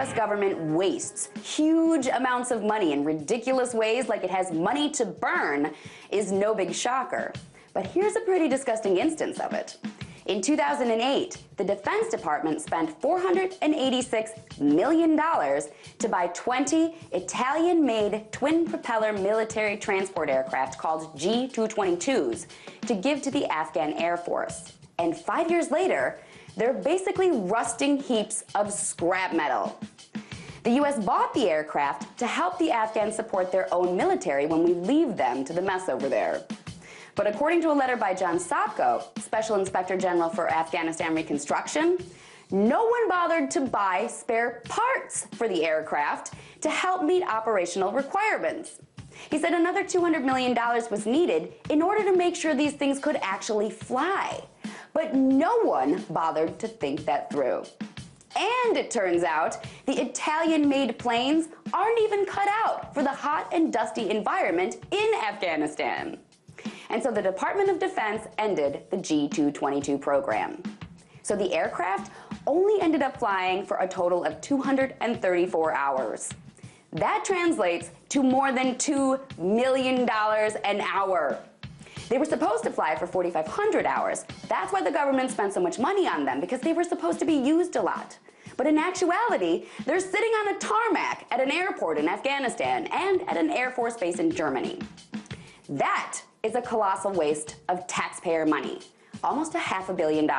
U.S. government wastes huge amounts of money in ridiculous ways like it has money to burn is no big shocker. But here's a pretty disgusting instance of it. In 2008, the Defense Department spent $486 million to buy 20 Italian-made twin-propeller military transport aircraft called G-222s to give to the Afghan Air Force. And 5 years later, they're basically rusting heaps of scrap metal. The U.S. bought the aircraft to help the Afghans support their own military when we leave them to the mess over there. But according to a letter by John Sopko, Special Inspector General for Afghanistan Reconstruction, no one bothered to buy spare parts for the aircraft to help meet operational requirements. He said another $200 million was needed in order to make sure these things could actually fly. But no one bothered to think that through. And it turns out the Italian-made planes aren't even cut out for the hot and dusty environment in Afghanistan. And so the Department of Defense ended the G-222 program. So the aircraft only ended up flying for a total of 234 hours. That translates to more than $2 million an hour. They were supposed to fly for 4,500 hours. That's why the government spent so much money on them, because they were supposed to be used a lot. But in actuality, they're sitting on a tarmac at an airport in Afghanistan and at an Air Force base in Germany. That is a colossal waste of taxpayer money, almost $500 million.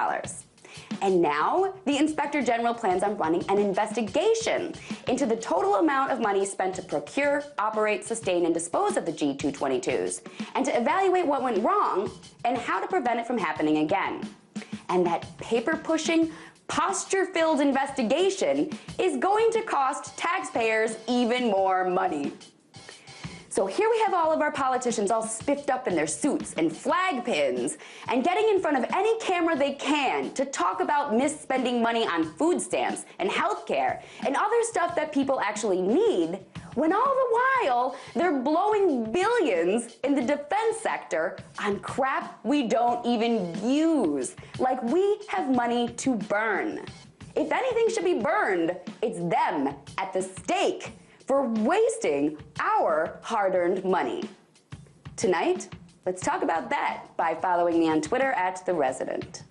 And now the Inspector General plans on running an investigation into the total amount of money spent to procure, operate, sustain, and dispose of the G-222s, and to evaluate what went wrong and how to prevent it from happening again. And that paper-pushing, posture-filled investigation is going to cost taxpayers even more money. So here we have all of our politicians all spiffed up in their suits and flag pins and getting in front of any camera they can to talk about misspending money on food stamps and healthcare and other stuff that people actually need, when all the while they're blowing billions in the defense sector on crap we don't even use, like we have money to burn. If anything should be burned, it's them at the stake for wasting our hard-earned money. Tonight, let's talk about that by following me on Twitter @TheResident.